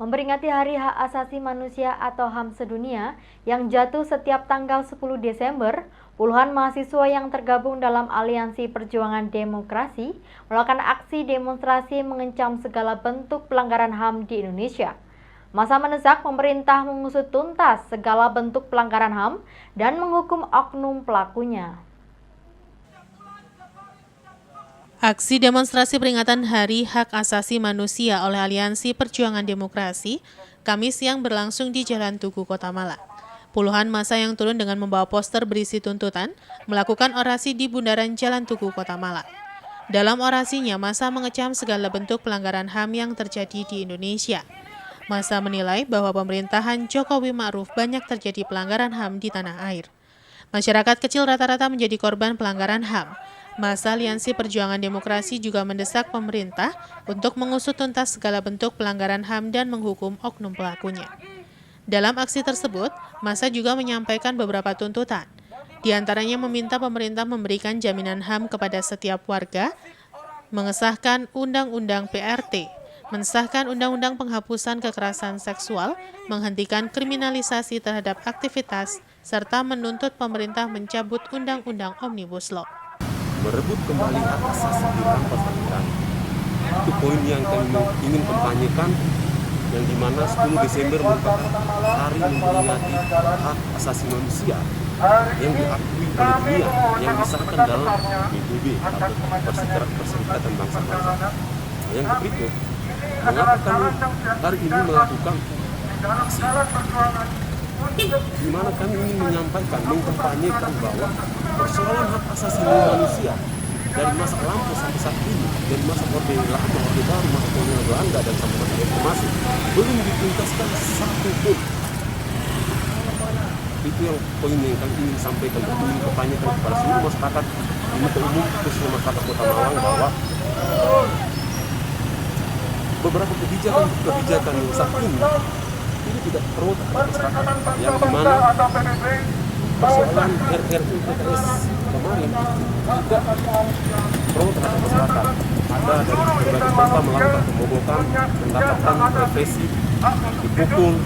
Memperingati Hari Hak Asasi Manusia atau HAM sedunia yang jatuh setiap tanggal 10 Desember, puluhan mahasiswa yang tergabung dalam Aliansi Perjuangan Demokrasi melakukan aksi demonstrasi mengecam segala bentuk pelanggaran HAM di Indonesia. Massa mendesak pemerintah mengusut tuntas segala bentuk pelanggaran HAM dan menghukum oknum pelakunya. Aksi demonstrasi peringatan Hari Hak Asasi Manusia oleh Aliansi Perjuangan Demokrasi, Kamis siang berlangsung di Jalan Tugu, Kota Malang. Puluhan massa yang turun dengan membawa poster berisi tuntutan, melakukan orasi di bundaran Jalan Tugu, Kota Malang. Dalam orasinya, massa mengecam segala bentuk pelanggaran HAM yang terjadi di Indonesia. Massa menilai bahwa pemerintahan Jokowi Ma'ruf banyak terjadi pelanggaran HAM di tanah air. Masyarakat kecil rata-rata menjadi korban pelanggaran HAM. Massa Aliansi Perjuangan Demokrasi juga mendesak pemerintah untuk mengusut tuntas segala bentuk pelanggaran HAM dan menghukum oknum pelakunya. Dalam aksi tersebut, massa juga menyampaikan beberapa tuntutan. Di antaranya meminta pemerintah memberikan jaminan HAM kepada setiap warga, mengesahkan Undang-Undang PRT, mensahkan Undang-Undang Penghapusan Kekerasan Seksual, menghentikan kriminalisasi terhadap aktivitas, serta menuntut pemerintah mencabut Undang-Undang Omnibus Law. Merebut kembali hak asasi dirampas dari kami. Itu poin yang kami ingin kampanyekan, yang dimana 10 Desember merupakan hari memperingati hak asasi manusia yang diakui oleh dunia, yang disahkan dalam PBB atau Perserikatan Bangsa-Bangsa. Yang berikut, mengapa kami hari ini melakukan aksi? Di mana kami ingin menyampaikan, mengkampanyekan bahwa persoalan hak asasi manusia dari masa lampau sampai saat ini, dari masa Orde Lama, Orde Baru, masa kolonial Belanda dan sampai masa reformasi, belum dituntaskan satu pun. Itu yang poin yang kami ingin sampaikan, kami ingin kampanyekan kepada seluruh masyarakat di muka umum, khususnya masyarakat Kota Malang, bahwa beberapa kebijakan yang saat ini tidak pro terhadap masyarakat, yang dimana persoalan RUU PKS kemarin juga pro terhadap masyarakat. Ada dari berbagai kota melakukan pemogokan, mendapatkan represi, dipukul,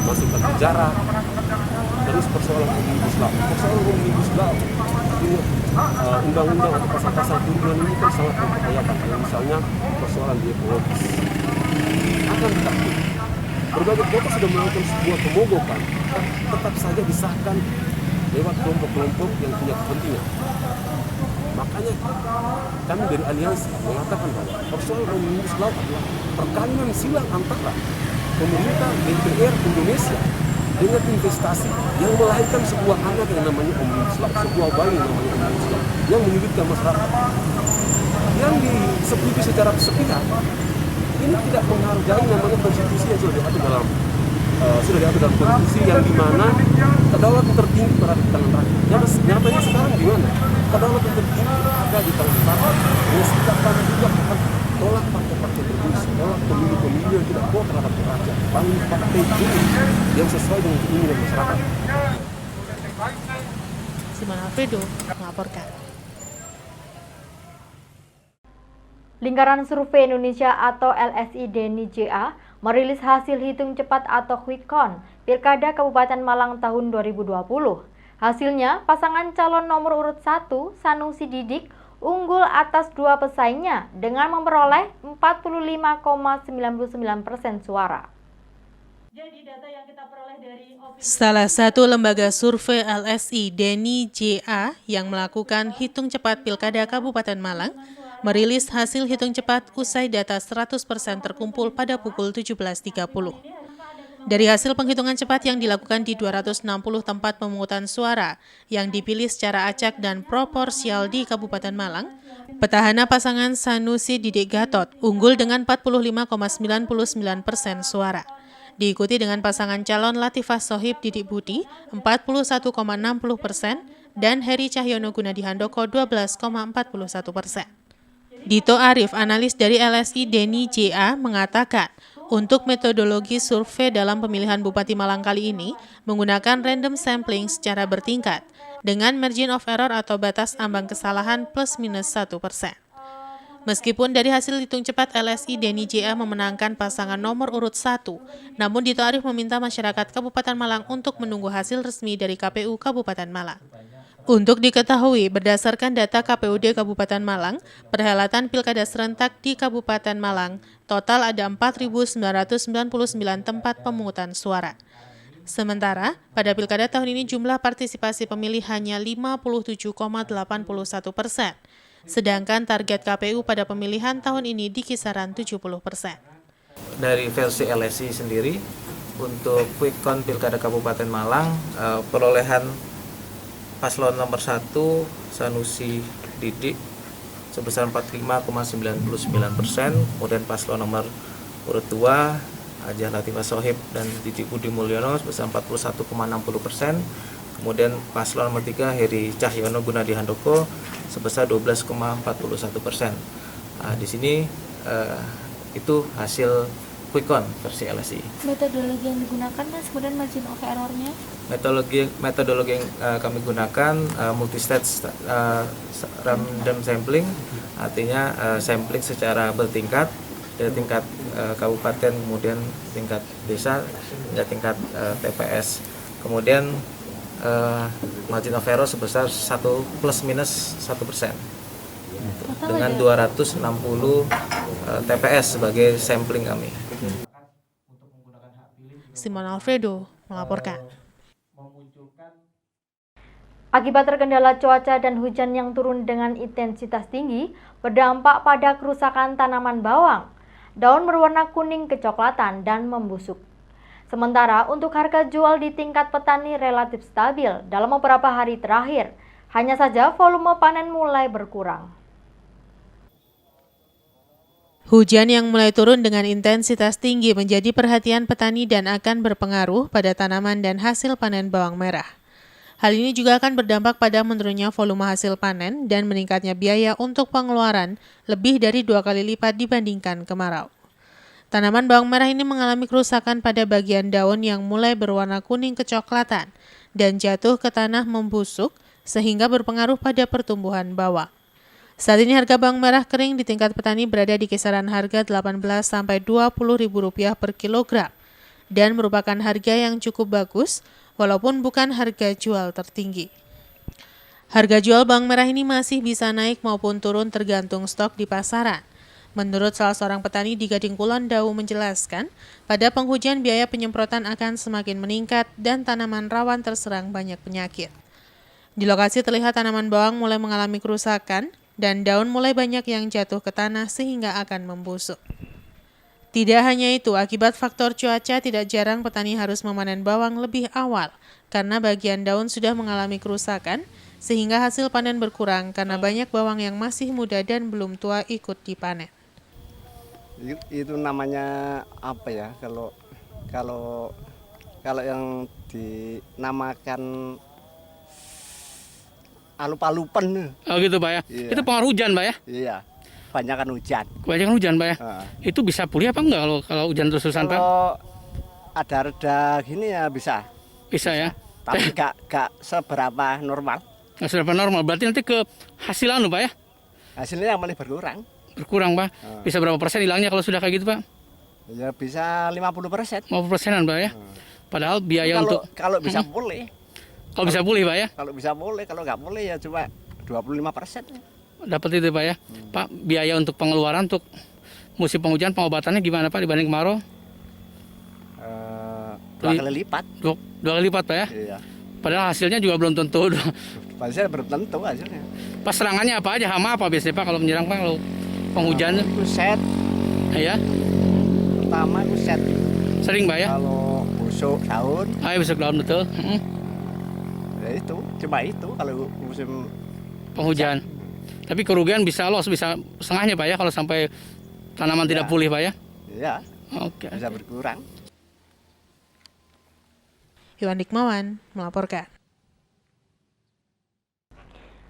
masuk ke penjara. Terus persoalan Omnibus Law, undang-undang atau pasal-pasal turunan ini kan sangat membahayakan. Misalnya persoalan di ekologis. Akan tetapi berbagai kota sudah melakukan sebuah pemogokan, tetap saja disahkan lewat kelompok-kelompok yang punya kepentingan. Makanya kami dari Aliansi mengatakan bahwa persoalan Omnibus Law adalah perkawinan silang antara pemerintah DPR Indonesia dengan investasi yang melahirkan sebuah anak yang namanya Omnibus Law, sebuah bayi yang namanya Omnibus Law, yang menyulitkan masyarakat, yang disebut secara sepihak. Ini tidak menghargai namanya konstitusi yang sudah diatur dalam konstitusi, yang dimana kedaulatan tertinggi berada di tangan rakyat. Nyatanya sekarang di mana kedaulatan tertinggi ada di tangan rakyat. Dengan sikap kami juga akan tolak partai-partai berbus, tolak pemilu-pemilu yang tidak pro terhadap rakyat, bangun partai yang sesuai dengan keinginan masyarakat. Simon Alfredo melaporkan. Lingkaran Survei Indonesia atau LSI Deni JA merilis hasil hitung cepat atau quick count Pilkada Kabupaten Malang tahun 2020. Hasilnya, pasangan calon nomor urut 1, Sanusi Didik, unggul atas dua pesaingnya dengan memperoleh 45,99% suara. Salah satu lembaga survei LSI Deni JA yang melakukan hitung cepat Pilkada Kabupaten Malang merilis hasil hitung cepat usai data 100% terkumpul pada pukul 17.30. Dari hasil penghitungan cepat yang dilakukan di 260 tempat pemungutan suara yang dipilih secara acak dan proporsial di Kabupaten Malang, petahana pasangan Sanusi Didik Gatot unggul dengan 45,99% suara. Diikuti dengan pasangan calon Latifah Sohib Didik Budi 41,60% dan Heri Cahyono Gunadi Handoko 12,41%. Dito Arif, analis dari LSI Deni JA, mengatakan untuk metodologi survei dalam pemilihan Bupati Malang kali ini menggunakan random sampling secara bertingkat dengan margin of error atau batas ambang kesalahan plus minus 1%. Meskipun dari hasil hitung cepat LSI Denny JA memenangkan pasangan nomor urut 1, namun Dito Arif meminta masyarakat Kabupaten Malang untuk menunggu hasil resmi dari KPU Kabupaten Malang. Untuk diketahui, berdasarkan data KPUD Kabupaten Malang, perhelatan Pilkada serentak di Kabupaten Malang, total ada 4.999 tempat pemungutan suara. Sementara, pada Pilkada tahun ini jumlah partisipasi pemilih hanya 57,81%. Sedangkan target KPU pada pemilihan tahun ini di kisaran 70%. Dari versi LSI sendiri, untuk quick count Pilkada Kabupaten Malang, perolehan paslon nomor 1 Sanusi Didik sebesar 45,99%, kemudian paslon nomor urut 2 Hajah Latifah Sohib dan Didik Budi Mulyono sebesar 41,60%, kemudian paslon nomor 3 Heri Cahyono Gunadi Handoko sebesar 12,41%. Di sini itu hasil quick count versi LSI. Metodologi yang digunakan Mas, kemudian margin of error-nya? Metodologi yang kami gunakan multi-stage random sampling, artinya sampling secara bertingkat dari tingkat kabupaten, kemudian tingkat desa, hingga tingkat TPS. Kemudian margin of error sebesar 1 plus minus 1%, dengan 260 TPS sebagai sampling kami. Simon Alfredo melaporkan. Akibat terkendala cuaca dan hujan yang turun dengan intensitas tinggi, berdampak pada kerusakan tanaman bawang. Daun berwarna kuning kecoklatan dan membusuk. Sementara untuk harga jual di tingkat petani relatif stabil dalam beberapa hari terakhir, hanya saja volume panen mulai berkurang. Hujan yang mulai turun dengan intensitas tinggi menjadi perhatian petani dan akan berpengaruh pada tanaman dan hasil panen bawang merah. Hal ini juga akan berdampak pada menurunnya volume hasil panen dan meningkatnya biaya untuk pengeluaran lebih dari 2 kali lipat dibandingkan kemarau. Tanaman bawang merah ini mengalami kerusakan pada bagian daun yang mulai berwarna kuning kecoklatan dan jatuh ke tanah membusuk sehingga berpengaruh pada pertumbuhan bawang. Saat ini harga bawang merah kering di tingkat petani berada di kisaran harga Rp18-Rp20.000 per kilogram dan merupakan harga yang cukup bagus walaupun bukan harga jual tertinggi. Harga jual bawang merah ini masih bisa naik maupun turun tergantung stok di pasaran. Menurut salah seorang petani di Gading Kulon Dawu menjelaskan, pada penghujan biaya penyemprotan akan semakin meningkat dan tanaman rawan terserang banyak penyakit. Di lokasi terlihat tanaman bawang mulai mengalami kerusakan dan daun mulai banyak yang jatuh ke tanah sehingga akan membusuk. Tidak hanya itu, akibat faktor cuaca tidak jarang petani harus memanen bawang lebih awal karena bagian daun sudah mengalami kerusakan sehingga hasil panen berkurang karena banyak bawang yang masih muda dan belum tua ikut dipanen. Itu namanya apa ya, kalau yang dinamakan alup-alupan. Oh gitu Pak ya. Iya. Itu pengaruh hujan Pak ya? Iya, kebanyakan hujan. Kebanyakan hujan Pak ya? Itu bisa pulih apa enggak kalau hujan terus-terusan Pak? Kalau ada reda gini ya bisa. Bisa ya? Tapi gak seberapa normal. Nggak seberapa normal, berarti nanti ke hasil Pak ya? Hasilnya yang malah berkurang. Berkurang Pak? Bisa berapa persen hilangnya kalau sudah kayak gitu Pak? Ya bisa 50%. 50%-an Pak ya? Padahal biaya kalau bisa pulih. Kalau bisa pulih Pak ya? Kalau bisa pulih, kalau nggak pulih ya cuma 25%. Dapat itu Pak ya? Pak, biaya untuk pengeluaran untuk musim penghujan pengobatannya gimana Pak dibanding kemarau? 2 kali lipat. 2 kali lipat Pak ya? Iya. Padahal hasilnya juga belum tentu. Hasilnya belum tentu hasilnya. Pas serangannya apa aja, hama apa biasanya Pak kalau menyerang Pak kalau penghujan? Kuset. Ya. Pertama kuset. Sering Pak ya? Kalau busuk daun. Busuk daun betul. Ya itu, cuma itu kalau musim penghujan. Tapi kerugian bisa loss, bisa setengahnya Pak ya kalau sampai tanaman tidak pulih Pak ya? Iya. Oke. Bisa berkurang. Iwan Dikmawan melaporkan.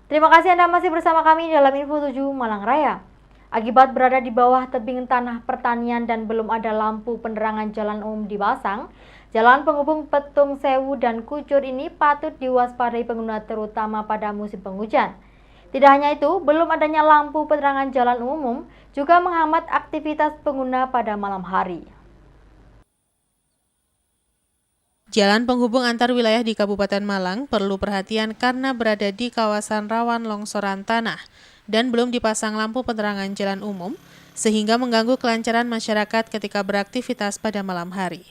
Terima kasih Anda masih bersama kami dalam Info 7 Malang Raya. Akibat berada di bawah tebing tanah pertanian dan belum ada lampu penerangan jalan umum dipasang, jalan penghubung Petung Sewu dan Kucur ini patut diwaspadai pengguna terutama pada musim penghujan. Tidak hanya itu, belum adanya lampu penerangan jalan umum juga menghambat aktivitas pengguna pada malam hari. Jalan penghubung antar wilayah di Kabupaten Malang perlu perhatian karena berada di kawasan rawan longsoran tanah dan belum dipasang lampu penerangan jalan umum, sehingga mengganggu kelancaran masyarakat ketika beraktivitas pada malam hari.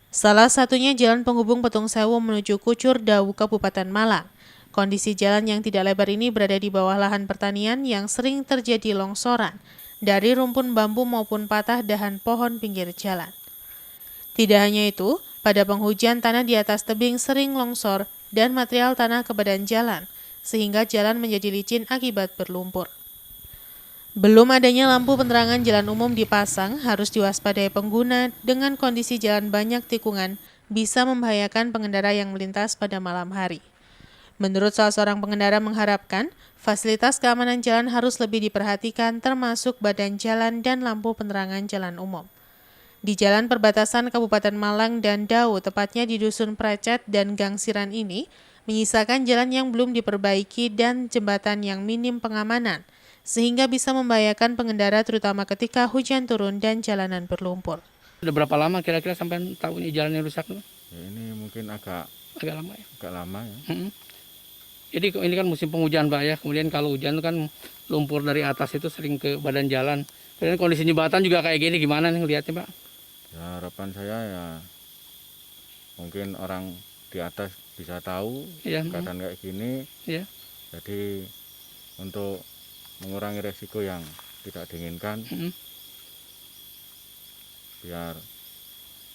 Salah satunya jalan penghubung Petung Sewu menuju Kucur Dawu, Kabupaten Malang. Kondisi jalan yang tidak lebar ini berada di bawah lahan pertanian yang sering terjadi longsoran dari rumpun bambu maupun patah dahan pohon pinggir jalan. Tidak hanya itu, pada penghujan tanah di atas tebing sering longsor dan material tanah ke badan jalan, sehingga jalan menjadi licin akibat berlumpur. Belum adanya lampu penerangan jalan umum dipasang harus diwaspadai pengguna dengan kondisi jalan banyak tikungan bisa membahayakan pengendara yang melintas pada malam hari. Menurut salah seorang pengendara mengharapkan fasilitas keamanan jalan harus lebih diperhatikan termasuk badan jalan dan lampu penerangan jalan umum. Di jalan perbatasan Kabupaten Malang dan Dawu, tepatnya di Dusun Pracet dan Gangsiran ini, menyisakan jalan yang belum diperbaiki dan jembatan yang minim pengamanan, sehingga bisa membahayakan pengendara terutama ketika hujan turun dan jalanan berlumpur. Sudah berapa lama kira-kira sampai tahu ini jalannya rusak? Ya, ini mungkin agak lama ya? Agak lama ya. Jadi ini kan musim penghujan Pak ya, kemudian kalau hujan itu kan lumpur dari atas itu sering ke badan jalan. Kemudian kondisi jembatan juga kayak gini, gimana nih lihatnya Pak? Ya, harapan saya ya mungkin orang di atas bisa tahu keadaan kayak gini. Ya. Jadi untuk mengurangi resiko yang tidak diinginkan, biar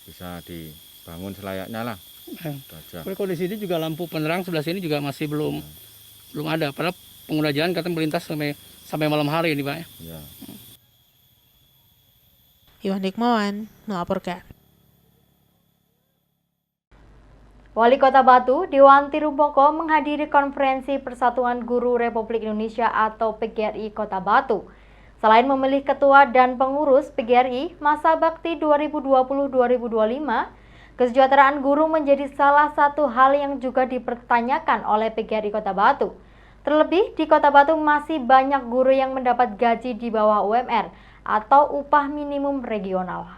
bisa dibangun selayaknya lah. Kondisi ini juga lampu penerang sebelah sini juga masih belum ada. Padahal pengguna jalan katanya melintas sampai malam hari ini Pak. Ya. Iwan Hikmawan melaporkan. Wali Kota Batu, Dewanti Rumpoko menghadiri konferensi Persatuan Guru Republik Indonesia atau PGRI Kota Batu. Selain memilih ketua dan pengurus PGRI masa bakti 2020-2025, kesejahteraan guru menjadi salah satu hal yang juga dipertanyakan oleh PGRI Kota Batu. Terlebih di Kota Batu masih banyak guru yang mendapat gaji di bawah UMR atau upah minimum regional.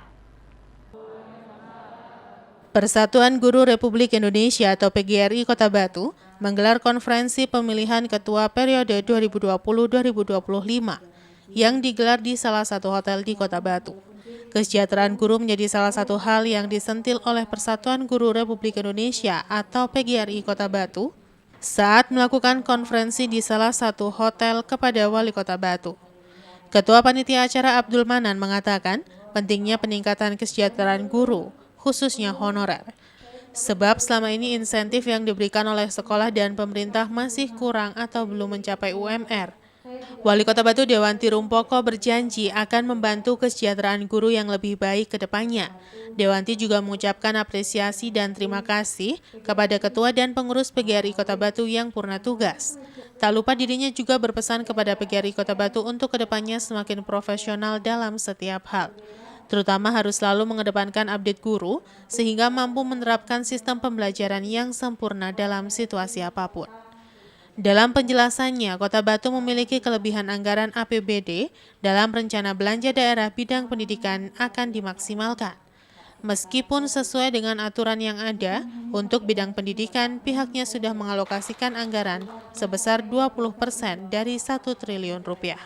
Persatuan Guru Republik Indonesia atau PGRI Kota Batu menggelar konferensi pemilihan ketua periode 2020-2025 yang digelar di salah satu hotel di Kota Batu. Kesejahteraan guru menjadi salah satu hal yang disentil oleh Persatuan Guru Republik Indonesia atau PGRI Kota Batu saat melakukan konferensi di salah satu hotel kepada Wali Kota Batu. Ketua Panitia Acara Abdul Manan mengatakan pentingnya peningkatan kesejahteraan guru, khususnya honorer. Sebab selama ini insentif yang diberikan oleh sekolah dan pemerintah masih kurang atau belum mencapai UMR. Wali Kota Batu Dewanti Rumpoko berjanji akan membantu kesejahteraan guru yang lebih baik ke depannya. Dewanti juga mengucapkan apresiasi dan terima kasih kepada ketua dan pengurus PGRI Kota Batu yang purna tugas. Tak lupa dirinya juga berpesan kepada PGRI Kota Batu untuk kedepannya semakin profesional dalam setiap hal. Terutama harus selalu mengedepankan update guru sehingga mampu menerapkan sistem pembelajaran yang sempurna dalam situasi apapun. Dalam penjelasannya, Kota Batu memiliki kelebihan anggaran APBD dalam rencana belanja daerah bidang pendidikan akan dimaksimalkan. Meskipun sesuai dengan aturan yang ada, untuk bidang pendidikan pihaknya sudah mengalokasikan anggaran sebesar 20% dari 1 triliun rupiah.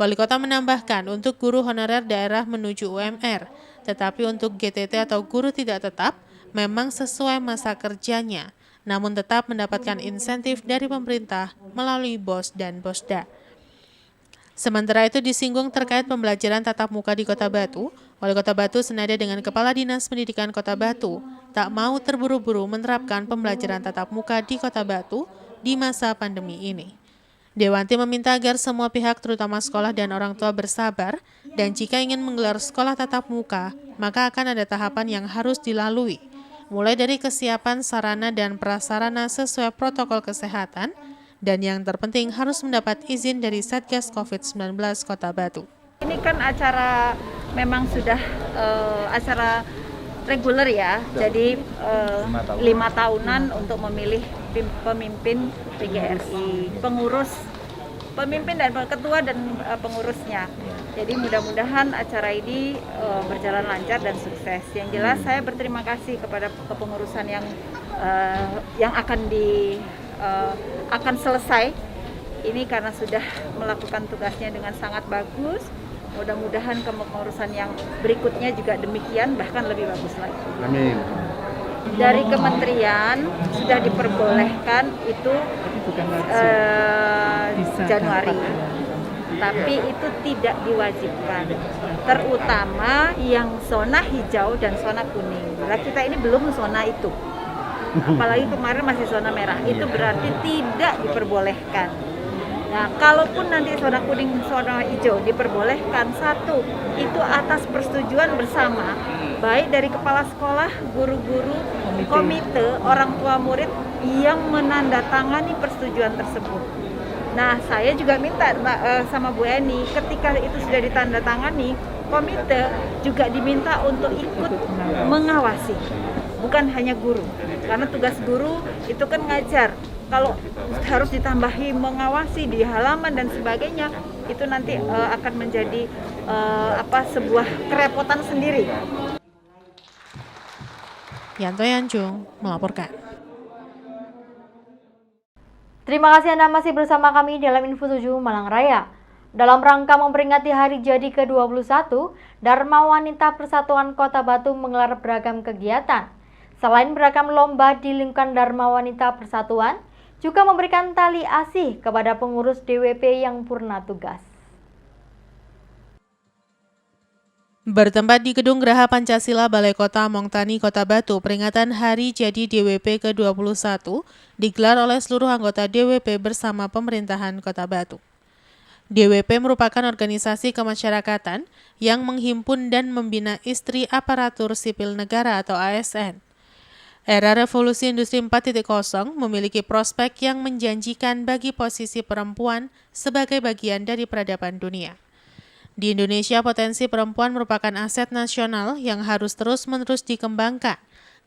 Wali Kota menambahkan untuk guru honorer daerah menuju UMR, tetapi untuk GTT atau guru tidak tetap memang sesuai masa kerjanya, namun tetap mendapatkan insentif dari pemerintah melalui BOS dan BOSDA. Sementara itu disinggung terkait pembelajaran tatap muka di Kota Batu, Wali Kota Batu senada dengan Kepala Dinas Pendidikan Kota Batu tak mau terburu-buru menerapkan pembelajaran tatap muka di Kota Batu di masa pandemi ini. Dewanti meminta agar semua pihak terutama sekolah dan orang tua bersabar dan jika ingin menggelar sekolah tatap muka, maka akan ada tahapan yang harus dilalui, mulai dari kesiapan sarana dan prasarana sesuai protokol kesehatan, dan yang terpenting harus mendapat izin dari Satgas COVID-19 Kota Batu. Ini kan acara memang sudah acara reguler ya, jadi 5 tahunan untuk memilih pemimpin PGRI, pemimpin dan ketua dan pengurusnya. Jadi mudah-mudahan acara ini berjalan lancar dan sukses. Yang jelas saya berterima kasih kepada kepengurusan yang akan selesai ini karena sudah melakukan tugasnya dengan sangat bagus. Mudah-mudahan kepengurusan yang berikutnya juga demikian, bahkan lebih bagus lagi. Amin. Dari kementerian sudah diperbolehkan itu Januari, tapi itu tidak diwajibkan, terutama yang zona hijau dan zona kuning. Nah, kita ini belum zona itu, apalagi kemarin masih zona merah, itu berarti tidak diperbolehkan. Nah, kalaupun nanti zona kuning, zona hijau diperbolehkan, satu, itu atas persetujuan bersama, baik dari kepala sekolah, guru-guru, komite, orang tua murid yang menandatangani persetujuan tersebut. Nah, saya juga minta sama Bu Eni, ketika itu sudah ditandatangani, komite juga diminta untuk ikut mengawasi, bukan hanya guru. Karena tugas guru itu kan ngajar. Kalau harus ditambahi mengawasi di halaman dan sebagainya, itu nanti akan menjadi sebuah kerepotan sendiri. Yanto Yanjung melaporkan. Terima kasih Anda masih bersama kami dalam Info 7 Malang Raya. Dalam rangka memperingati hari jadi ke-21, Dharma Wanita Persatuan Kota Batu menggelar beragam kegiatan. Selain beragam lomba di lingkungan Dharma Wanita Persatuan, juga memberikan tali asih kepada pengurus DWP yang purna tugas. Bertempat di Gedung Geraha Pancasila Balai Kota Mongtani, Kota Batu, peringatan Hari Jadi DWP ke-21 digelar oleh seluruh anggota DWP bersama pemerintahan Kota Batu. DWP merupakan organisasi kemasyarakatan yang menghimpun dan membina istri aparatur sipil negara atau ASN. Era Revolusi Industri 4.0 memiliki prospek yang menjanjikan bagi posisi perempuan sebagai bagian dari peradaban dunia. Di Indonesia, potensi perempuan merupakan aset nasional yang harus terus-menerus dikembangkan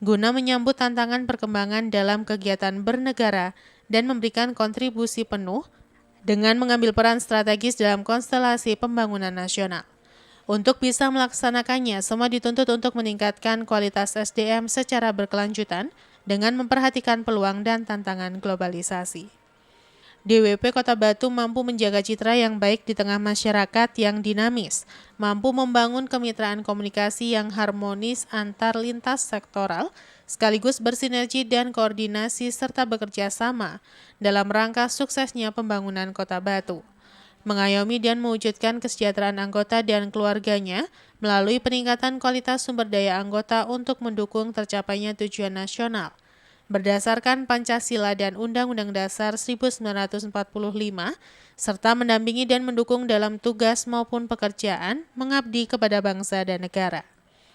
guna menyambut tantangan perkembangan dalam kegiatan bernegara dan memberikan kontribusi penuh dengan mengambil peran strategis dalam konstelasi pembangunan nasional. Untuk bisa melaksanakannya, semua dituntut untuk meningkatkan kualitas SDM secara berkelanjutan dengan memperhatikan peluang dan tantangan globalisasi. DWP Kota Batu mampu menjaga citra yang baik di tengah masyarakat yang dinamis, mampu membangun kemitraan komunikasi yang harmonis antar lintas sektoral, sekaligus bersinergi dan koordinasi serta bekerja sama dalam rangka suksesnya pembangunan Kota Batu. Mengayomi dan mewujudkan kesejahteraan anggota dan keluarganya melalui peningkatan kualitas sumber daya anggota untuk mendukung tercapainya tujuan nasional. Berdasarkan Pancasila dan Undang-Undang Dasar 1945, serta mendampingi dan mendukung dalam tugas maupun pekerjaan mengabdi kepada bangsa dan negara.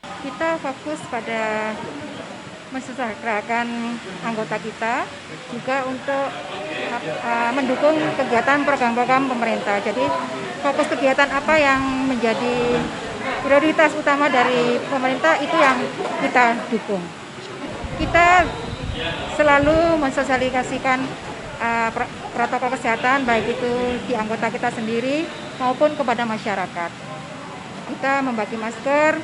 Kita fokus pada mensejahterakan anggota kita, juga untuk mendukung kegiatan program-program pemerintah. Jadi fokus kegiatan apa yang menjadi prioritas utama dari pemerintah itu yang kita dukung. Kita selalu mensosialisasikan protokol kesehatan, baik itu di anggota kita sendiri maupun kepada masyarakat. Kita membagi masker,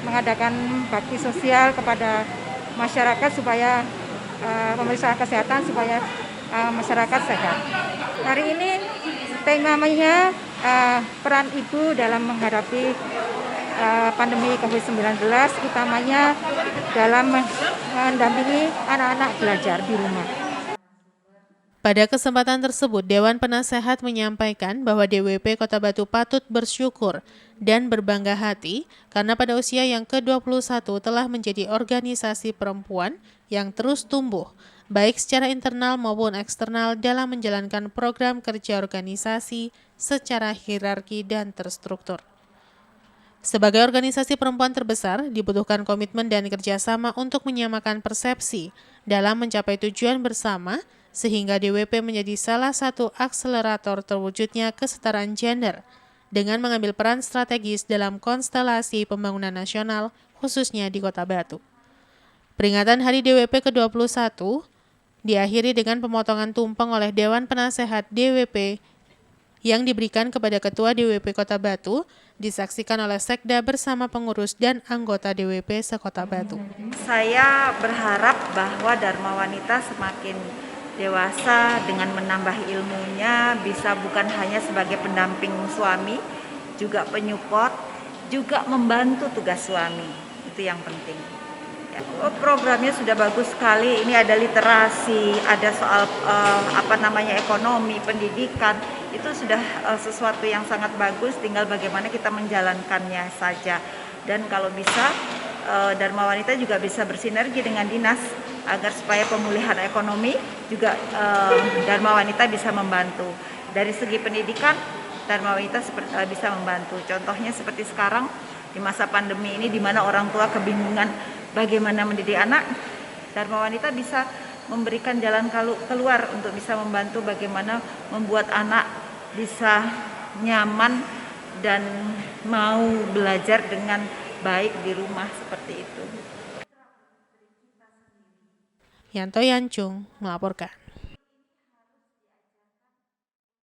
mengadakan bakti sosial kepada masyarakat supaya pemeriksaan kesehatan supaya masyarakat sehat. Hari ini temanya peran ibu dalam menghadapi pandemi COVID-19, utamanya dalam mendampingi anak-anak belajar di rumah. Pada kesempatan tersebut, Dewan Penasehat menyampaikan bahwa DWP Kota Batu patut bersyukur dan berbangga hati karena pada usia yang ke-21 telah menjadi organisasi perempuan yang terus tumbuh, baik secara internal maupun eksternal dalam menjalankan program kerja organisasi secara hierarki dan terstruktur. Sebagai organisasi perempuan terbesar, dibutuhkan komitmen dan kerjasama untuk menyamakan persepsi dalam mencapai tujuan bersama, sehingga DWP menjadi salah satu akselerator terwujudnya kesetaraan gender dengan mengambil peran strategis dalam konstelasi pembangunan nasional, khususnya di Kota Batu. Peringatan Hari DWP ke-21 diakhiri dengan pemotongan tumpeng oleh Dewan Penasehat DWP yang diberikan kepada Ketua DWP Kota Batu, disaksikan oleh Sekda bersama pengurus dan anggota DWP se-Kota Batu. Saya berharap bahwa Dharma Wanita semakin dewasa dengan menambah ilmunya, bisa bukan hanya sebagai pendamping suami, juga penyupport, juga membantu tugas suami. Itu yang penting. Programnya sudah bagus sekali. Ini ada literasi, ada soal ekonomi, pendidikan. Itu sudah sesuatu yang sangat bagus. Tinggal bagaimana kita menjalankannya saja. Dan kalau bisa, Dharma Wanita juga bisa bersinergi dengan dinas agar supaya pemulihan ekonomi juga Dharma Wanita bisa membantu. Dari segi pendidikan, Dharma Wanita bisa membantu. Contohnya seperti sekarang di masa pandemi ini, di mana orang tua kebingungan bagaimana mendidik anak, Dharma Wanita bisa memberikan jalan keluar untuk bisa membantu bagaimana membuat anak bisa nyaman dan mau belajar dengan baik di rumah seperti itu. Yanto Yancung melaporkan.